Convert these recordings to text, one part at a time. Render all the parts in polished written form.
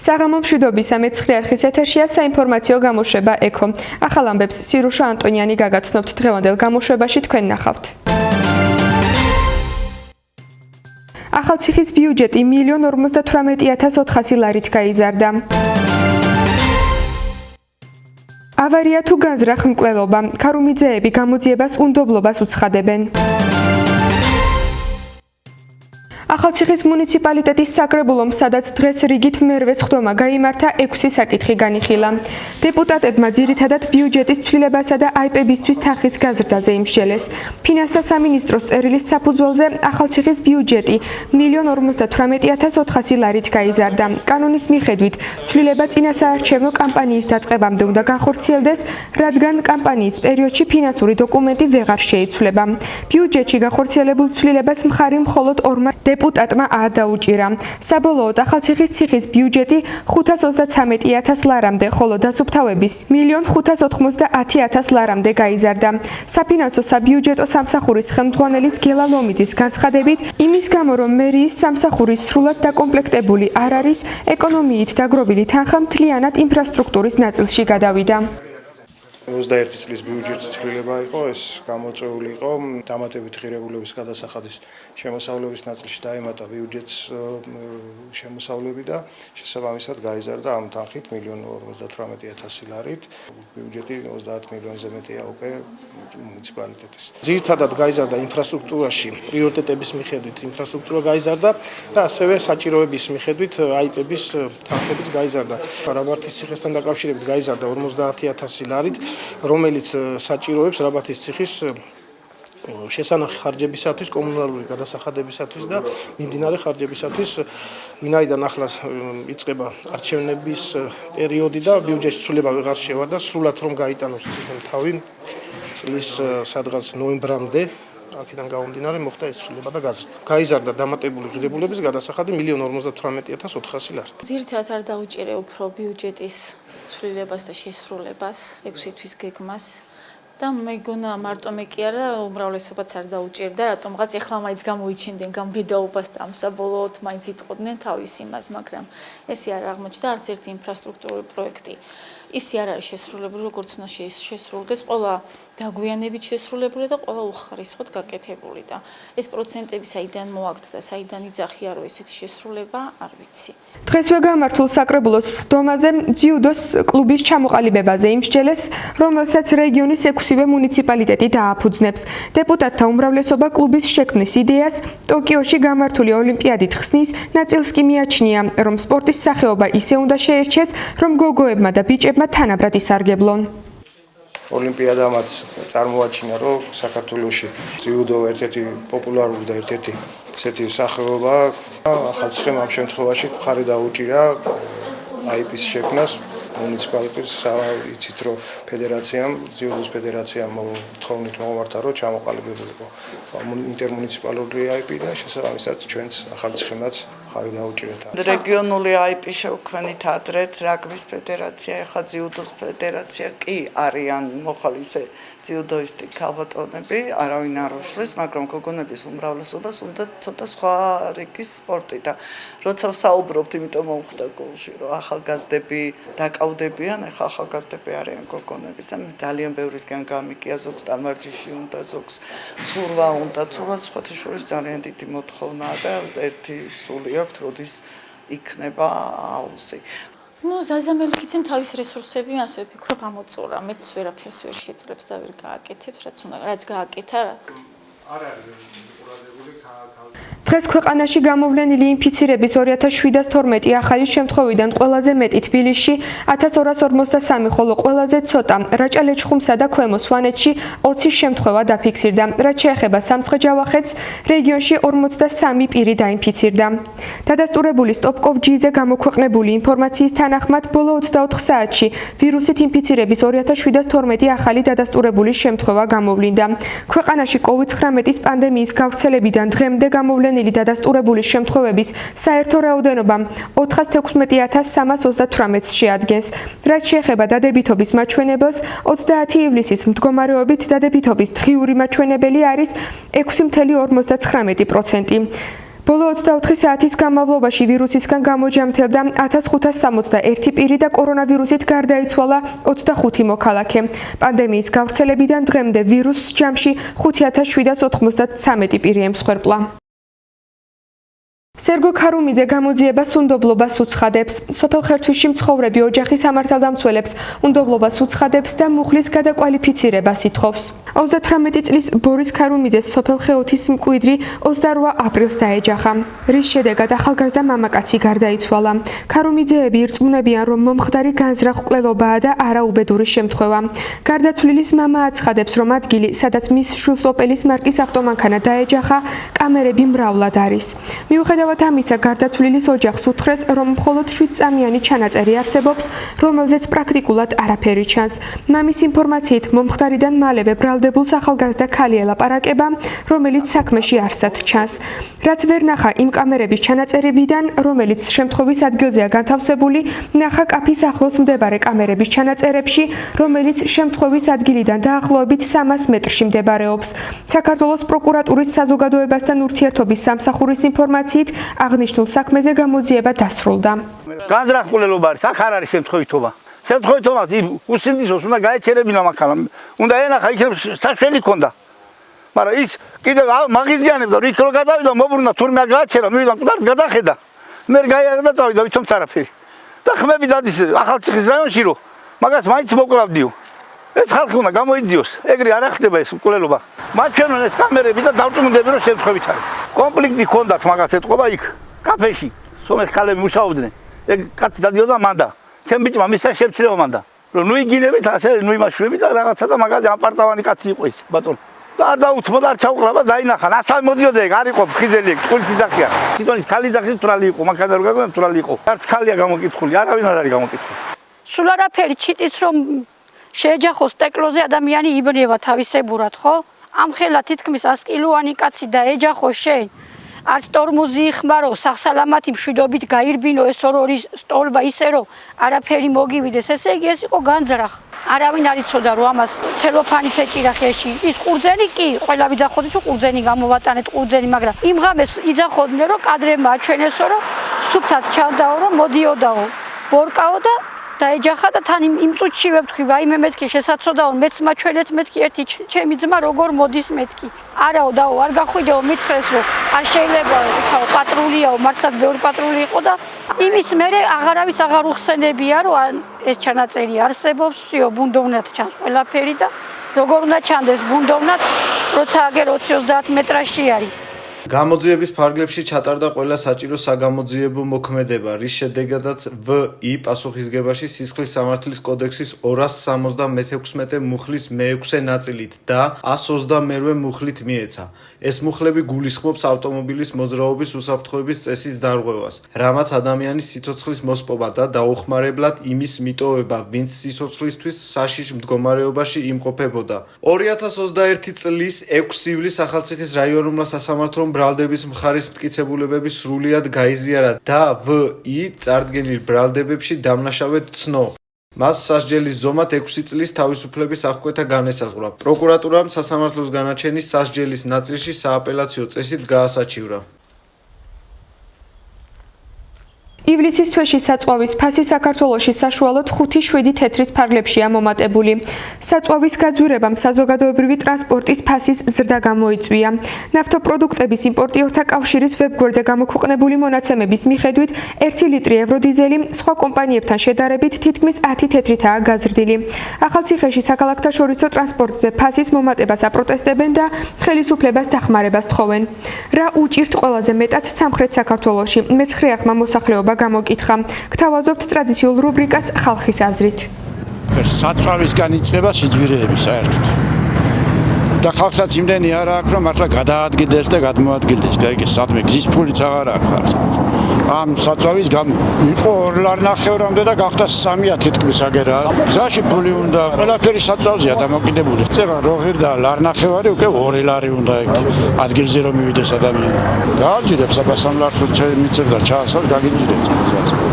საღამო მშვიდობისა მეცხრე არხის ეთერშია საინფორმაციო გამოშვება ეკო. ახალ ამბებს სირუშა ანტონიანი გაგაცნობთ დღევანდელ გამოშვებაში თქვენ ნახავთ. ახალციხის ბიუჯეტი 1,58,400 ლარით გაიზარდა. ავარია თუ განზრახ მკვლელობა, ქარუმიძეები გამოძიებას უნდობლობას უცხადებენ. ახალციხის მუნიციპალიტეტის საკრებულომ სადაც დღეს რიგით მერვე სხდომა გაიმართა 6 საკითხი განიხილა. დეპუტატებმა ძირითადად ბიუჯეტის ცვლილებასა და აიპებისთვის თანხის გაზრდაზე იმსჯელეს. ფინანსთა სამინისტროს წერილის საფუძველზე ახალციხის ბიუჯეტი 1,58,400 ლარით გაიზარდა. კანონის მიხედვით ცვლილება წინასაარჩევნო კამპანიის დაწყებამდე უნდა განხორციელდეს, რადგან კამპანიის პერიოდში ფინანსური დოკუმენტი ვეღარ შეიცვლება. ბიუჯეტში განხორციელებულ ცვლილებას მხარი მხოლოდ ორმა დეპუტატმა დაუჭირა. საბოლოოდ ახალციხის ციხის ბიუჯეტი 533,000 ლარამდე, ხოლო დასუფთავების 1,590,000 ლარამდე გაიზარდა. საფინანსო საბიუჯეტო სამსახურის ხელმძღვანელის გელა ლომიძის განცხადებით, იმის გამო რომ მერიის სამსახური სრულად დაკომპლექტებული არ არის, ეკონომიით დაგროვილი თანხა მთლიანად ინფრასტრუქტურის ნაწილში გადავიდა. 21 წლის ბიუჯეტის ცვლილება იყო, ეს გამოწვეული იყო დამატებით ღირებულების გადასახადის შემოსავლების ნაწილში დაემატა ბიუჯეტის შემოსავლები და შესაბამისად გაიზარდა ამ თანხით 1,58,000 ლარით. ბიუჯეტი 30 მილიონზე მეტია უკვე მუნიციპალიტეტის. ძირითადად გაიზარდა ინფრასტრუქტურაში, პრიორიტეტების მიხედვით ინფრასტრუქტურა გაიზარდა და ასევე საჭიროების მიხედვით აიპების თანხებიც გაიზარდა. რაბათის ციხესთან დაკავშირებით გაიზარდა 50,000 ლარით, რომელიც საჭიროებს რაბათის ციხის შესანახი ხარჯებისათვის, კომუნალური გადასახადებისათვის და მიმდინარე ხარჯებისათვის, ვინაიდან ახლა იწყება არჩევნების პერიოდი და ბიუჯეტის ცვლილება ვეღარ შევა და სრულად რომ გაიტანოს ციხემ თავი წლის სადღაც ნოემბრამდე, აქედან გამომდინარე მოხდა ეს ცვლილება და გაიზარდა დამატებული ღირებულების გადასახადი 1,58,400 ლარით. ძირითადად არ დაუჭირე უფრო ბიუჯეტის ცვლილებას და შესრულებას, 6 თვის გეგმას და მეგონა მარტო მე კი არა, უმრავლესობაც არ დაუჭირდა, რატომღაც ეხლა მაინც გამოიჩინდნენ გამბედაობას და ამ საბოლოოდ მაინც იტყოდნენ თავის იმას, მაგრამ ესე არ აღმოჩნდა არც ერთი ინფრასტრუქტურული პროექტი. ისი არ არის შესრულებული, როგორც უნდა შესრულდეს, ყველა დაგვიანებით შესრულებული და ყველა უხარისხოდ გაკეთებული და ეს პროცენტები საიდან მოაქვს და საიდან იძახია რომ ესეთი შესრულება, არ ვიცი. დღესვე გამართულ საკრებულოს სხდომაზე ძიუდოს კლუბის ჩამოყალიბებაზე იმსჯელეს, რომელსაც რეგიონის 6-ვე მუნიციპალიტეტი დააფუძნებს. დეპუტატთა უმრავლესობა კლუბის შექმნის იდეას ტოკიოში გამართული ოლიმპიადით ხსნის, ნაწილს კი მიაჩნია, რომ სპორტის სახეობა ისე უნდა შეერჩეს, რომ გოგოებმა და ბიჭებმა თანაბრად ისარგებლონ. ოლიმპიადამაც წარმოაჩინა, რომ საქართველოში ძიუდო ერთ-ერთი პოპულარული და ერთ-ერთი ესეთი სახეობა, ახალციხემ ამ შემთხვევაში მხარი დაუჭირა აიპის შექმნას. მუნიციპალიტეტის იცით რომ ფედერაციამ, ძიუდოს ფედერაციამ თხოვნით მომართა რომ ჩამოყალიბებულიყო ინტერმუნიციპალური აიპი და შესაბამისად ჩვენც ახალციხემაც მხარი დაუჭირეთ. რეგიონული აიპი შევქმნით ადრეც, რაგბის ფედერაცია, ახლა ძიუდოს ფედერაცია კი არიან მოხალისე ძიუდოისტი ქალბატონები, არავინ არ უშლის, მაგრამ გოგონების უმრავლესობას უნდა ცოტა სხვა რიგის სპორტი და როცა ვსაუბრობთ, იმიტომ მომხვდა გულში, რომ ახალგაზრდები დაკავდებიან, ახლა ახალგაზრდები არიან გოგონები, ძალიან ბევრისგან გამიგია, ზოგს ტანვარჯიში უნდა, ზოგს ცურვა უნდა, ცურვას სხვათა შორის ძალიან დიდი მოთხოვნაა და ერთი სული აქვს, როდის იქნება აუზი. ზაზა მელიქიძემ თავის რესურსები ასე ვფიქრობ ამოწურა, მეც ვერაფერს ვერ შეძლებს და ვერ გააკეთებს, რაც გააკეთა. არ არის ყურადღებული დღეს ქვეყანაში გამოვლენილი ინფიცირების 2712 ახალი შემთხვევიდან ყველაზე მეტი თბილისში 1243, ხოლო ყველაზე ცოტა რაჭა-ლეჩხუმსა და ქვემო სვანეთში 20 შემთხვევა დაფიქსირდა. რაც შეეხება სამცხე-ჯავახეთს, რეგიონში 43 პირი დაინფიცირდა. დადასტურებული StopCovid-ზე გამოქვეყნებული ინფორმაციის თანახმად, ბოლო 24 საათში ვირუსით ინფიცირების 2712 ახალი დადასტურებული შემთხვევა გამოვლინდა. ქვეყანაში COVID-19 პანდემიის გავრცელებიდან დღემდე გამოვლენილი დადასტურებული შემთხვევების საერთო რაოდენობა 416,338-ს შეადგენს. რაც შეეხება დადებითობის მაჩვენებელს, 30 ივლისის მდგომარეობით დადებითობის დღიური მაჩვენებელი არის 6,59%. ბოლო 24 საათის განმავლობაში ვირუსისგან გამოჯამთელდა 1561 პირი და კორონავირუსით გარდაიცვალა 25 მოქალაქე. პანდემიის გავრცელებიდან დღემდე ვირუსს ჯამში 5793 პირი ემსხვერპლა. სერგო ქარუმიძე გამოძიებას უნდობლობას უცხადებს. სოფელ ხერთვისში მცხოვრები ოჯახი სამართალდამცველებს უნდობლობას უცხადებს და მუხლის გადაკვალიფიცირებას ითხოვს. 38 წლის ბორის ქარუმიძეს სოფელ ხეოთის მკვიდრი 28 აპრილს დაეჯახა, რის შედეგად ახალგაზრდა მამაკაცი გარდაიცვალა. ქარუმიძეები ირწმუნებიან, რომ მომხდარი განზრახ-მკვლელობაა და არა უბედური შემთხვევა. გარდაცვლილის მამა აცხადებს, რომ ადგილი, სადაც მის შვილს ოპელის მარკის ავტომანქანა დაეჯახა, კამერები მრავლად არის. მიუხედავად ამისა, გარდაცვლილის ოჯახს უთხრეს, რომ მხოლოდ 7 წამიანი ჩანაწერი არსებობს, რომელზეც პრაქტიკულად არაფერი ჩანს. მამის ინფორმაციით, მომხდარიდან მალევე ბრალდებულს ახალგაზრდა ქალი ელაპარაკება, რომელიც საქმეში არსად ჩანს. რაც ვერ ნახა იმ კამერების ჩანაწერებიდან, რომელიც შემთხვევის ადგილზეა განთავსებული, ნახა კაფის ახლოს მდებარე კამერების ჩანაწერებში, რომელიც შემთხვევის ადგილიდან დაახლოებით 300 მეტრში მდებარეობს. საქართველოს პროკურატურის საზოგადოებასთან ურთიერთობის სამსახურის ინფორმაციით, აღნიშნულ საქმეზე გამოძიება დასრულდა. განზრახ-მკვლელობა არის, აქ არ არის შემთხვევითობა. შემთხვევითობას უსინდისოს უნდა გაეჩერებინა მაქალა. უნდა ენახა იქნებ საშველი ქონდა. მაგრამ ის კიდევ მაგიზიანებდა, იქ რო გადავიდა, მოbrunდა თურმე გააჩერა, მივიდა მკვდარს გადახედა. მე გაიარა და წავიდა, ვიცოც არაფერი. და ხმები დადის ახალციხის რაიონში რო მაგას მაინც მოკრავდიო. ეს ხალხი უნდა გამოიძიოს. ეგრე არ ახდება ეს მკვლელობა. მაჩვენონ ეს კამერები და დავწმუნდები რომ შემთხვევით არის. კონფლიქტი ჰქონდათ მაგას ეთყობა იქ კაფეში. სომეხ ქალები მუშაობდნენ. ეგ კაცი დადიოდა მანდა. ჩემ ბიჭმა მისცა შემცირება მანდა. რომ ნუ იგინებით ასე ნუ იმაშვები და რაღაცა და მაგაზე ამპარტავანი კაცი იყო ის ბატონო. და არ დაუთმოდა არ ჩაუყრა და ინახან. ასთან მოდიოდა ეგ არ იყო ფხიზელი ეგ ყულის ძახია. თვითონის ქალი ძახის თრალი იყო, მანქანა რო გაგონა თრალი იყო. არც ქალია გამოკითხული, არავინ არ არის გამოკითხული. სულ არაფერი ჩიტის რომ შეეჯახოს ტეკლოზე ადამიანი იბნევა თავისებურად, ხო? ამხელა თითქმის 100 კილოვანი კაცი და ეჯახო შენ. არც ტორმუზი იხმარო, სახსალამათი მშვიდობით გაირბინო ეს ორი სტოლბა ისე რომ არაფერი მოგივიდეს. ესე იგი ეს იყო განზრახ. არავინ არ იცოდა რომ ამას ცელოფანით ეჭირა ხელში. ის ყურძენი კი, ყველა ვიძახოდნენ რომ ყურძენი გამოვატანეთ ყურძენი, მაგრამ იმ ღამეს იძახოდნენ რომ კადრებმა აჩვენესო რომ სუფთად ჩანდაო რომ მოდიოდაო. ბორკაო და დაეჯახა და თან იმ წუთში ვეთქვი, ვაიმე მეთქი შესაძოდაო, მეც მაჩვენეთ მეთქი ერთი ჩემი ძმა როგორ მოდის მეთქი. არაო დაო, არ გახვიდეო, მითხრეს რომ არ შეიძლება იქაო პატრულიაო, მართლაც ბევრი პატრული იყო და იმის მერე აღარავის აღარ უხსენებია რომ ეს ჩანაწერი არსებობს, всё, ბუნდოვნად ჩანს ყველაფერი და როგორ უნდა ჩანდეს ბუნდოვნად, როცა აგერ 20-30 მეტრაში არის. გამოძიების ფარგლებში ჩატარდა ყველა საჭირო საგამოძიებო მოქმედება, რის შედეგადაც VI პასუხისგებაში სისხლის სამართლის კოდექსის 276 მუხლის მე-6 ნაწილით და 128 მუხლით მიეცა. ეს მუხლები გულისხმობს ავტომობილის მოძრაობის უსაფრთხოების წესის დარღვევას, რამაც ადამიანის სიცოცხლის მოსპობა და დაუხმარებლად იმის მიტოვება, ვინც სიცოცხლისთვის საშიშ მდგომარეობაში იმყოფებოდა. 2021 წლის 6 ივლისს ახალციხის რაიონულმა სასამართლომ ბრალდების მხარის მტკიცებულებები სრულიად გაიზიარა და VI წარდგენილ ბრალდებებში დამნაშავედ ცნო. მას სასჯელის ზომად 6 წლის თავისუფლების აღკვეთა განესაზღვრა. პროკურატურამ სასამართლოს განაჩენის სასჯელის ნაწილში სააპელაციო წესით გაასაჩივრა. ივლისის თვეში საწვავის ფასი საქართველოში საშუალოდ 5-7 თეთრის ფარგლებშია მომატებული. საწვავის გაძვირებამ საზოგადოებრივი ტრანსპორტის ფასის ზრდა გამოიწვია. ნავთობპროდუქტების იმპორტიორთა კავშირის ვებგვერდზე გამოქვეყნებული მონაცემების მიხედვით 1 ლიტრი ევროდიზელი სხვა კომპანიებთან შედარებით თითქმის 10 თეთრითაა გაზრდილი. ახალციხეში საქალაქთაშორისო ტრანსპორტზე ფასის მომატებას აპროტესტებენ და ხელისუფლებას დახმარებას თხოვენ. რა უჭირთ ყველაზე მეტად სამხრეთ საქართველოში? მეცხრეახმა მოსახლეობა გამოკითხა. გთავაზობთ ტრადიციულ რუბრიკას ხალხის აზრით. საწვავისგან იწყება სიძვირეები საერთოდ. და ხალხსაც იმდენი არ აქვს, რომ მართლა გადაადგილდეს და გადმოადგილდეს. გაიგე, სადმე გზის ფულიც აღარ აქვს. ამ საწვავის გამო იყო 2 ლარნახევრამდე და გახდა 3-ია თითქმის აგერა. გზაში ფული უნდა, ყველაფერი საწვავზეა დამოკიდებული. წევა რო ღირდა ლარნახევარი, უკვე 2 ლარი უნდა იქ ადგილზე რომ მივიდეს ადამიანი. გააძირებს აბასამ ლარს მიცემ და ჩაასხავს, გაგიძირებს.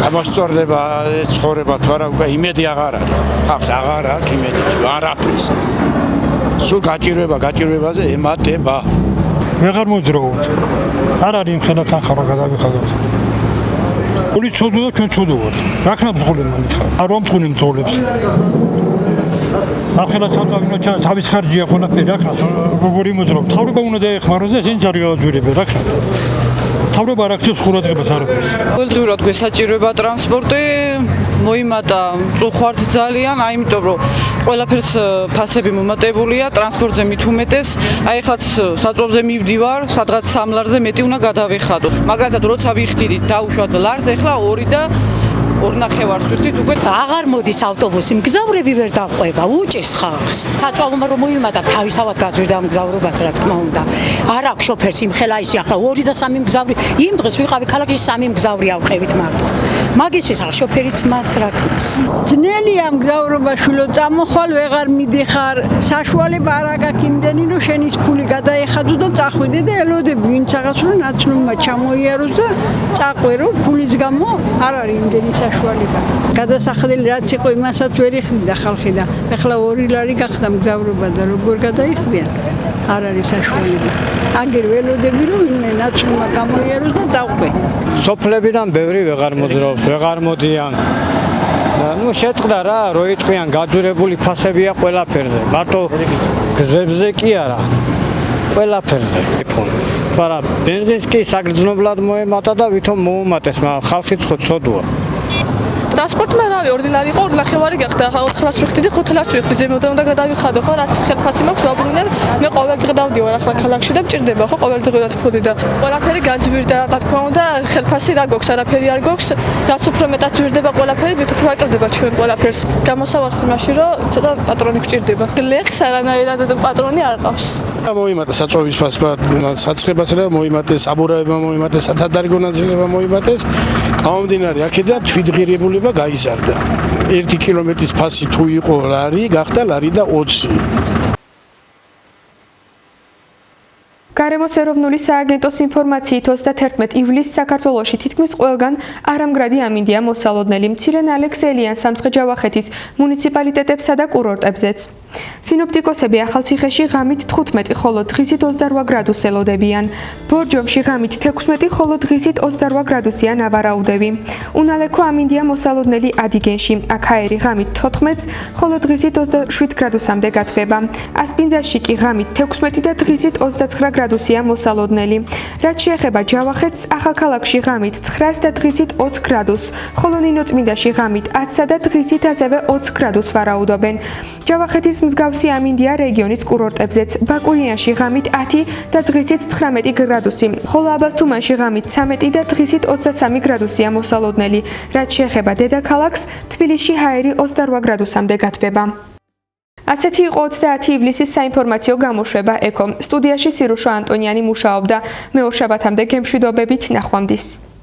გამოსწორდება ეს ცხოვრება თუ არა, უკვე იმედი აღარ არის. ხალხს აღარ აქვს იმედი არაფრის. სულ გაჭირვებაზე ემატება. ვეღარ მოძრაობთ. არ არის იმხელა თანხა რა გადავიხადოთ. ორი ცოდუა ჩვენ ცოდუართ. რა ქნა ბრძოლებმა მითხარ. არ ვამთხუნე ბრძოლებს. ახლა სამწავინო თავის ხარჯია ყველაფერი რა ქნა როგორი მოძრაობ. თავრობა უნდა დაეხმაროს და ესენი ჯარი გავაძვირებენ რა ქნა. თავრობა არ აქცევს ყურადღებას არაფერს. ყოველდღიურად გვესაჭიროება ტრანსპორტი, მოიმატა მწუხვართ ძალიან, იმიტომ რომ ყველაფერს ფასები მომატებულია, ტრანსპორტზე მით უმეტეს. აი ეხლაც საწვავზე მივდივარ, სადღაც 3 ლარზე მეტი უნდა გადავეხადო. მაგალითად, როცა ვიხდიდით დაუშვათ ლარს, ეხლა 2 და 2.5 ვიხდით უკვე. აღარ მოდის ავტობუსი, მგზავრები ვერ დაყვება, უჭირს ხალხს. საწვავმა რომ მოიმატა, თავისავად გაძვირდა მგზავრობაც, რა თქმა უნდა. არ აქვს შოფერს იმხელა ისი, ახლა 2 და 3 მგზავრი. იმ დღეს ვიყავი ქალაქში 3 მგზავრი ავყევით მარტო. მაგისთვის ახლა შოფერიც მაც რა ქნას. ძნელია მგზავრობა შვილო, წამოხვალ ვეღარ მიდიხარ. საშუალება არ აქვს იმდენი, რომ შენის ფული გადაეხადო და წახვიდე და ელოდები ვინც რაღაც რომ ნაცნობმა ჩამოიაროს და წაყვერო ფულის გამო არ არის იმდენი საშუალება. გადასახადელი რაც იყო იმასაც ვერ იხდიდა ხალხი და ეხლა 2 ლარი გახდა მგზავრობა და როგორ გადაიხდიან? არ არის საშუალება. აგერ ველოდები რომ ვინმე ნაცნობმა გამოიაროს და წაყვე. სოფლებიდან ბევრი ვეღარ მოძრაობს, ვეღარ მოდიან. ნუ შეწყდა რა, რო იტყვიან გაძვირებული ფასებია ყველაფერზე. მარტო გზებზე კი არა. ყველაფერზე. მაგრამ ბენზინს კი საგრძნობლად მოემატა და ვითომ მოუმატეს, მაგრამ ხალხიც ხო ცოდუა. ტრანსპორტმა რავი 2 ლარი იყო 2.5 გახდა. ახლა 4 ლარს ვიხდი და 5 ლარს ვიხდი. ზემოდან უნდა გადავიხადო ხო, რაც ხელფასი მაქვს ვაბრუნებ. მე ყოველ დღე დავდივარ ახლა ქალაქში და მჭირდება ხო ყოველდღიურად ფული და ყველაფერი გაძვირდა. რა თქმა უნდა, ხელფასი რა გვაქვს, არაფერი არ გვაქვს. რაც უფრო მეტად ზვირდება ყველაფერი, მით უფრო აკეთდება ჩვენ ყველაფერს. გამოსავარს იმაში, რომ ცოტა პატრონი გჭირდება. ლეხს არანაირად პატრონი არ ყავს. მოიმატა საწვავის ფასმა, საცხებას რა მოიმატეს, აბურაებმა მოიმატეს, სათადარიგო ნაწილება მოიმატეს. გამომდინარე აქედან თვითღირებულება გაიზარდა. 1 კილომეტრის ფასი თუ იყო ლარი, გახდა ლარი და 20. გარემოს ეროვნული სააგენტოს ინფორმაციით 31 ივლისს საქართველოში თითქმის ყველგან არამგრადი ამინდია მოსალოდნელი, მცირე ნალექს სამცხე-ჯავახეთის მუნიციპალიტეტებსა და კურორტებზეც. სინოპტიკოსები ახალციხეში ღამით 15, ხოლო დღისით 28 გრადუს ელოდებიან. ბორჯომში ღამით 16, ხოლო დღისით 28 გრადუსია ნავარაუდები. უნალექო ამინდია მოსალოდნელი ადიგენში, აქ აერი ღამით 14, ხოლო დღისით 27 გრადუსამდე გათბება. ასპინძაში კი ღამით 16 და დღისით 29 გრადუსია მოსალოდნელი. რაც შეეხება ჯავახეთს, ახალქალაქში ღამით 9 და დღისით 20 გრადუსს, ხოლო ნინოწმინდაში ღამით 10 და დღისით ასევე 20 გრადუსს ვარაუდობენ. ჯავახეთის მსგავსი ამინდია რეგიონის კურორტებზეც. ბაკურიანში ღამით 10 და დღისით 19 გრადუსი, ხოლო აბასთუმანში ღამით 13 და დღისით 23 გრადუსია მოსალოდნელი. რაც შეეხება დედაქალაქს, თბილისში ჰაერი 28 გრადუსამდე გათბება. ასეთი იყო 30 ივლისის საინფორმაციო გამოშვება ეკო. სტუდიაში სირუშო ანტონიანი მუშაობდა. მე ორშაბათამდე გემშვიდობებით, ნახვამდის.